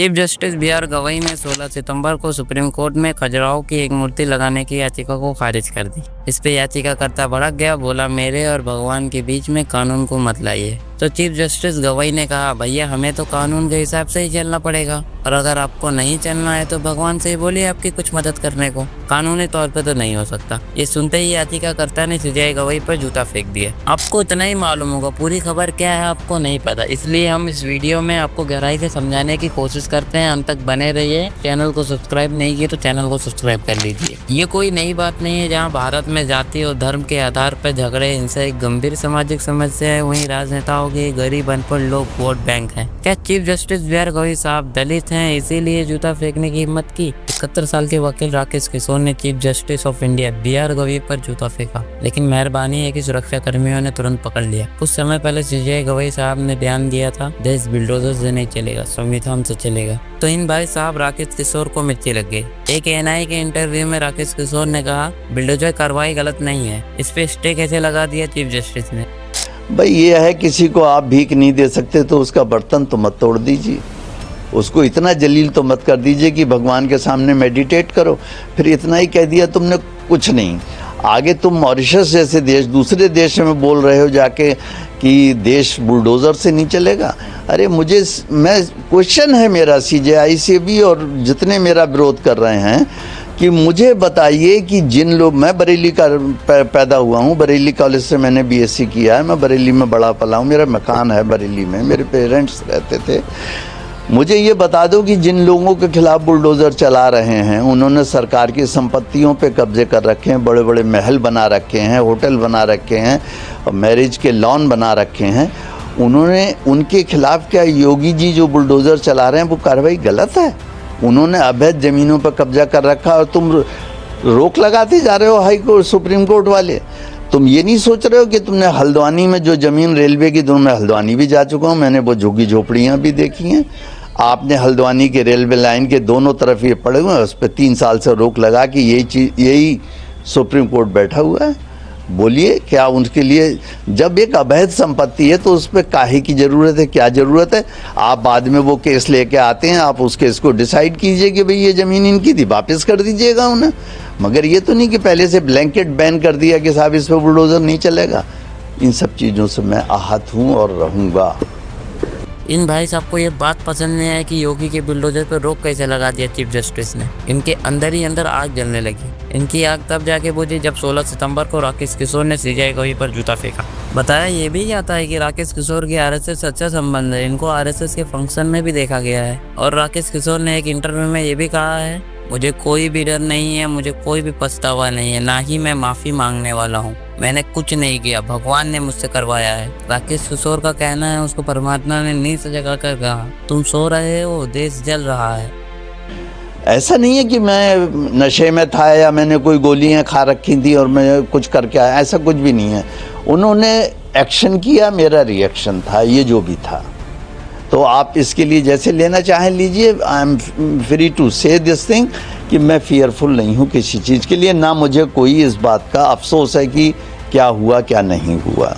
Chief justice B R Gavai ने 16 सितंबर को supreme court में खजुराहो की एक मूर्ति लगाने की याचिका को खारिज कर दी। इस पे याचिकाकर्ता भड़क गया, बोला मेरे और भगवान के बीच में कानून को मत लाइए। तो चीफ जस्टिस गवई ने कहा, भैया हमें तो कानून के हिसाब से ही चलना पड़ेगा, और अगर आपको नहीं चलना है तो भगवान से ही बोलिए आपकी कुछ मदद करने को, कानूनी तौर पे तो नहीं हो सकता। ये सुनते ही याचिकाकर्ता ने सीजेआई गवई पर जूता फेंक दिया। आपको इतना ही मालूम होगा, पूरी खबर क्या है आपको नहीं पता, इसलिए हम इस वीडियो में आपको गहराई से समझाने की कोशिश करते हैं। अंत तक बने रहिए। चैनल को सब्सक्राइब नहीं किए तो चैनल को सब्सक्राइब कर लीजिए। ये कोई नई बात नहीं है। जहाँ भारत में जाति और धर्म के आधार पर झगड़े, हिंसा एक गंभीर सामाजिक समस्या है, वहीं राजनेताओं के गरीब अनपढ़ लोग वोट बैंक हैं। क्या chief justice B R Gavai साहब दलित हैं, इसीलिए जूता फेंकने की हिम्मत की? 71 साल के वकील राकेश किशोर ने chief justice of India B R Gavai पर जूता फेंका, लेकिन मेहरबानी है कि सुरक्षा कर्मियों ने तुरंत पकड़ लिया। कुछ समय पहले सीजेआई गवई साहब ने बयान दिया था, देश बुलडोजर से नहीं चलेगा, संविधान से चलेगा। तो इन भाई साहब राकेश किशोर को मिर्ची लग गई। एक एएनआई के इंटरव्यू में राकेश किशोर ने कहा, बुलडोजर कार्रवाई गलत नहीं है। इस पे स्टे कैसे लगा दिया चीफ जस्टिस ने? भाई ये है, किसी को आप भीख नहीं दे सकते तो उसका बर्तन तो मत तोड़ दीजिए, उसको इतना जलील तो मत कर दीजिए कि भगवान के सामने मेडिटेट करो। फिर इतना ही कह दिया तुमने, कुछ नहीं। आगे तुम मॉरिशस जैसे देश, दूसरे देश में बोल रहे हो जाके कि देश बुलडोज़र से नहीं चलेगा। अरे मैं क्वेश्चन है मेरा सीजेआई से भी और जितने मेरा विरोध कर रहे हैं कि मुझे बताइए कि जिन लोग, मैं बरेली का पैदा हुआ हूँ, बरेली कॉलेज से मैंने बीएससी किया है, मैं बरेली में बड़ा पला हूँ, मेरा मकान है बरेली में, मेरे पेरेंट्स रहते थे। मुझे ये बता दो कि जिन लोगों के खिलाफ बुलडोज़र चला रहे हैं, उन्होंने सरकार की संपत्तियों पे कब्जे कर रखे हैं, बड़े बड़े महल बना रखे हैं, होटल बना रखे हैं, और मैरिज के लॉन बना रखे हैं, उन्होंने, उनके खिलाफ क्या योगी जी जो बुलडोज़र चला रहे हैं वो कार्रवाई गलत है? उन्होंने अवैध ज़मीनों पर कब्जा कर रखा और तुम रोक लगाते जा रहे हो। हाई कोर्ट, सुप्रीम कोर्ट वाले, तुम ये नहीं सोच रहे हो कि तुमने हल्द्वानी में जो ज़मीन रेलवे की, मैं हल्द्वानी भी जा चुका हूँ, मैंने वो झुग्गी झोपड़ियाँ भी देखी हैं। आपने हल्द्वानी के रेलवे लाइन के दोनों तरफ ये पड़े हुए हैं, उस पर 3 साल से रोक लगा कि यही सुप्रीम कोर्ट बैठा हुआ है। बोलिए क्या उनके लिए, जब एक अवैध संपत्ति है तो उस पर काहे की ज़रूरत है, क्या ज़रूरत है? आप बाद में वो केस लेके आते हैं, आप उस केस को डिसाइड कीजिए कि भाई ये ज़मीन इनकी थी, वापस कर दीजिएगा उन्हें। मगर ये तो नहीं कि पहले से ब्लैंकेट बैन कर दिया कि साहब इस पर बुलडोज़र नहीं चलेगा। इन सब चीज़ों से मैं आहत हूँ और रहूँगा। इन भाई साहब को ये बात पसंद नहीं है कि योगी के बुलडोजर पर रोक कैसे लगा दिया चीफ जस्टिस ने। इनके अंदर ही अंदर आग जलने लगी। इनकी आग तब जाके बुझी जब 16 सितंबर को राकेश किशोर ने सीजेआई गवई पर जूता फेंका। बताया ये भी जाता है कि राकेश किशोर की आरएसएस से अच्छा संबंध है, इनको आरएसएस के फंक्शन में भी देखा गया है। और राकेश किशोर ने एक इंटरव्यू में ये भी कहा है, मुझे कोई भी डर नहीं है, मुझे कोई भी पछतावा नहीं है, ना ही मैं माफ़ी मांगने वाला हूँ। मैंने कुछ नहीं किया, भगवान ने मुझसे करवाया है। राकेश किशोर का कहना है, उसको परमात्मा ने नींद से जगा कर कहा, तुम सो रहे हो, देश जल रहा है। ऐसा नहीं है कि मैं नशे में था या मैंने कोई गोलियां खा रखी थी और मैं कुछ करके आया, ऐसा कुछ भी नहीं है। उन्होंने एक्शन किया, मेरा रिएक्शन था, ये जो भी था। तो आप इसके लिए जैसे लेना चाहें लीजिए। आई एम फ्री टू से दिस थिंग कि मैं फियरफुल नहीं हूँ किसी चीज़ के लिए, ना मुझे कोई इस बात का अफसोस है कि क्या हुआ क्या नहीं हुआ।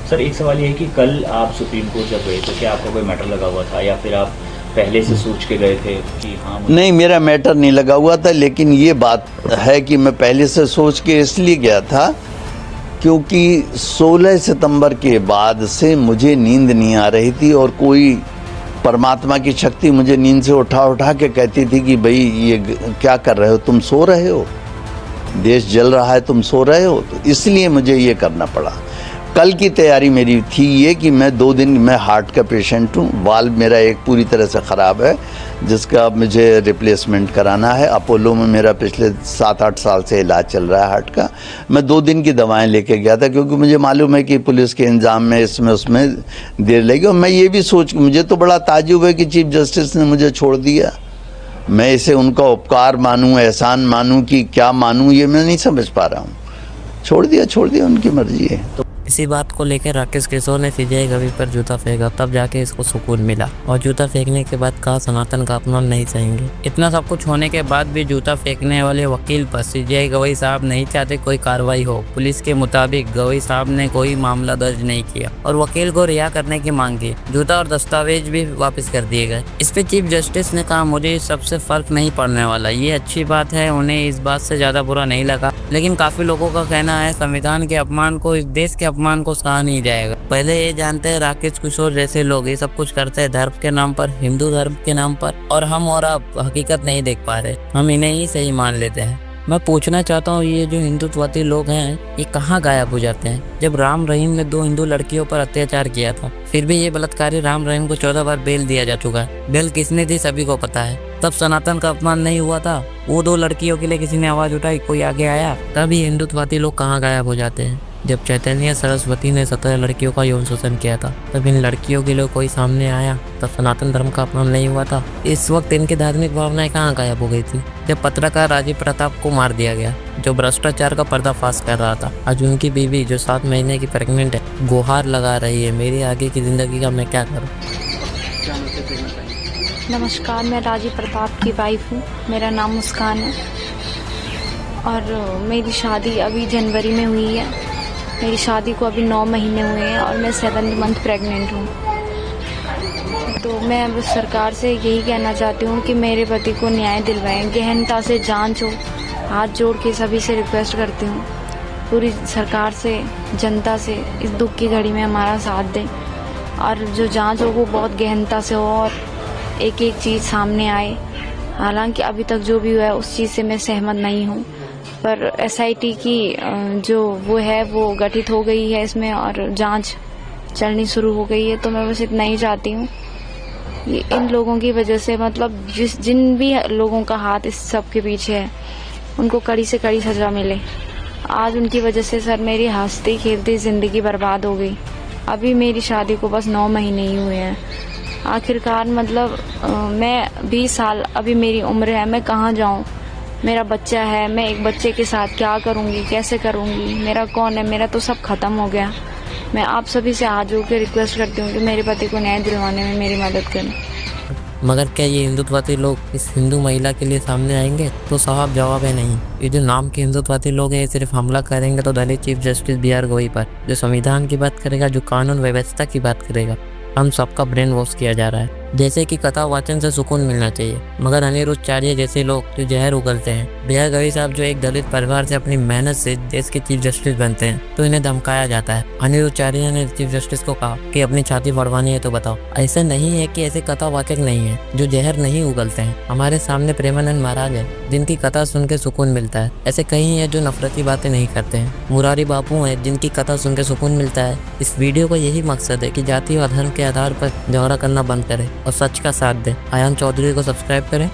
सर एक सवाल ये है कि कल आप सुप्रीम कोर्ट जब गए तो क्या आपका कोई मैटर लगा हुआ था या फिर आप पहले से सोच के गए थे कि हाँ? नहीं, मेरा मैटर नहीं लगा हुआ था, लेकिन ये बात है कि मैं पहले से सोच के इसलिए गया था क्योंकि 16 सितंबर के बाद से मुझे नींद नहीं आ रही थी और कोई परमात्मा की शक्ति मुझे नींद से उठा के कहती थी कि भाई ये क्या कर रहे हो, तुम सो रहे हो, देश जल रहा है, तुम सो रहे हो। तो इसलिए मुझे ये करना पड़ा। कल की तैयारी मेरी थी ये कि मैं 2 दिन, मैं हार्ट का पेशेंट हूँ, वाल्व मेरा एक पूरी तरह से ख़राब है जिसका मुझे रिप्लेसमेंट कराना है। अपोलो में मेरा पिछले 7-8 साल से इलाज चल रहा है हार्ट का। मैं 2 दिन की दवाएं लेके गया था क्योंकि मुझे मालूम है कि पुलिस के इंतजाम में इसमें उसमें देर लगेगी। और मैं ये भी मुझे तो बड़ा ताज्जुब है कि चीफ जस्टिस ने मुझे छोड़ दिया। मैं इसे उनका उपकार मानूँ, एहसान मानूँ कि क्या मानूँ, ये मैं नहीं समझ पा रहा हूँ। छोड़ दिया, उनकी मर्जी है। इसी बात को लेकर राकेश किशोर ने सीजेआई गवी पर जूता फेंका, तब जाके इसको सुकून मिला। और जूता फेंकने के बाद कहा सनातन का अपमान नहीं सहेंगे। इतना सब कुछ होने के बाद भी जूता फेंकने वाले वकील पर सीजेआई गवई साहब नहीं चाहते कोई कार्रवाई हो। पुलिस के मुताबिक गवई साहब ने कोई मामला दर्ज नहीं किया और वकील को रिहा करने की मांग की। जूता और दस्तावेज भी वापस कर दिए गए। इस पे चीफ जस्टिस ने कहा मुझे इस सबसे फर्क नहीं पड़ने वाला, ये अच्छी बात है, उन्हें इस बात से ज्यादा बुरा नहीं लगा। लेकिन काफी लोगों का कहना है संविधान के अपमान को, इस देश के अपमान को सहा नहीं जाएगा। पहले ये जानते हैं राकेश किशोर जैसे लोग ये सब कुछ करते हैं धर्म के नाम पर, हिंदू धर्म के नाम पर, और हम और आप हकीकत नहीं देख पा रहे, हम इन्हें ही सही मान लेते हैं। मैं पूछना चाहता हूँ ये जो हिंदुत्ववादी लोग हैं ये कहाँ गायब हो जाते हैं? जब राम रहीम ने 2 हिंदू लड़कियों पर अत्याचार किया था, फिर भी ये बलात्कारी राम रहीम को 14 बार बेल दिया जा चुका है। बेल किसने दी सभी को पता है। तब सनातन का अपमान नहीं हुआ था? वो 2 लड़कियों के लिए किसी ने आवाज उठाई, कोई आगे आया? तभी हिंदुत्ववादी लोग कहाँ गायब हो जाते हैं? जब चैतन्य सरस्वती ने 17 लड़कियों का यौन शोषण किया था, तब इन लड़कियों के लिए कोई सामने आया? तब सनातन धर्म का अपमान नहीं हुआ था? इस वक्त इनकी धार्मिक भावनाएं कहाँ गायब हो गई थी? जब पत्रकार राजीव प्रताप को मार दिया गया, जो भ्रष्टाचार का पर्दाफाश कर रहा था, आज उनकी बीवी जो 7 महीने की प्रेग्नेंट है गुहार लगा रही है, मेरी आगे की जिंदगी का मैं क्या करूँ? नमस्कार, मैं राजीव प्रताप की वाइफ हूँ। मेरा नाम मुस्कान है और मेरी शादी अभी जनवरी में हुई है। मेरी शादी को अभी 9 महीने हुए हैं और मैं 7th मंथ प्रेग्नेंट हूँ। तो मैं अब सरकार से यही कहना चाहती हूँ कि मेरे पति को न्याय दिलवाएं, गहनता से जांच हो। हाथ जोड़ के सभी से रिक्वेस्ट करती हूँ, पूरी सरकार से, जनता से इस दुख की घड़ी में हमारा साथ दें और जो जांच हो वो बहुत गहनता से हो और एक एक चीज़ सामने आए। हालांकि अभी तक जो भी हुआ है उस चीज़ से मैं सहमत नहीं हूँ, पर एसआईटी की जो वो है वो गठित हो गई है इसमें और जांच चलनी शुरू हो गई है। तो मैं बस इतना ही चाहती हूँ, इन लोगों की वजह से, मतलब जिन भी लोगों का हाथ इस सब के पीछे है, उनको कड़ी से कड़ी सजा मिले। आज उनकी वजह से सर मेरी हंसती खेलती ज़िंदगी बर्बाद हो गई। अभी मेरी शादी को बस 9 महीने ही हुए हैं। आखिरकार मतलब मैं 20 साल अभी मेरी उम्र है, मैं कहाँ जाऊँ? मेरा बच्चा है, मैं एक बच्चे के साथ क्या करूँगी, कैसे करूँगी? मेरा कौन है? मेरा तो सब खत्म हो गया। मैं आप सभी से हाथ जोड़ के रिक्वेस्ट करती हूँ कि मेरे पति को न्याय दिलवाने में मेरी मदद करें। मगर क्या ये हिंदुत्ववादी लोग इस हिंदू महिला के लिए सामने आएंगे? तो साफ जवाब है नहीं। ये जो नाम के हिंदुत्ववादी लोग हैं सिर्फ हमला करेंगे तो Dalit chief justice B R Gavai पर, जो संविधान की बात करेगा, जो कानून व्यवस्था की बात करेगा। हम सबका ब्रेन वॉश किया जा रहा है। जैसे कि कथा वाचन से सुकून मिलना चाहिए, मगर अनिरुद्ध चार्य जैसे लोग जो जहर उगलते हैं। बी आर गवई साहब जो एक दलित परिवार से अपनी मेहनत से देश के चीफ जस्टिस बनते हैं, तो इन्हें धमकाया जाता है। अनिरुद्ध चार्य ने चीफ जस्टिस को कहा कि अपनी छाती बढ़वानी है तो बताओ। ऐसा नहीं है कि ऐसे कथावाचक नहीं है जो जहर नहीं उगलते हैं। हमारे सामने प्रेमानंद महाराज है जिनकी कथा सुन के सुकून मिलता है। ऐसे कई हैं जो नफरती बातें नहीं करते हैं। मुरारी बापू हैं जिनकी कथा सुन के सुकून मिलता है। इस वीडियो का यही मकसद है कि जाति और धर्म के आधार पर झगड़ा करना बंद करें और सच का साथ दें। आयान चौधरी को सब्सक्राइब करें।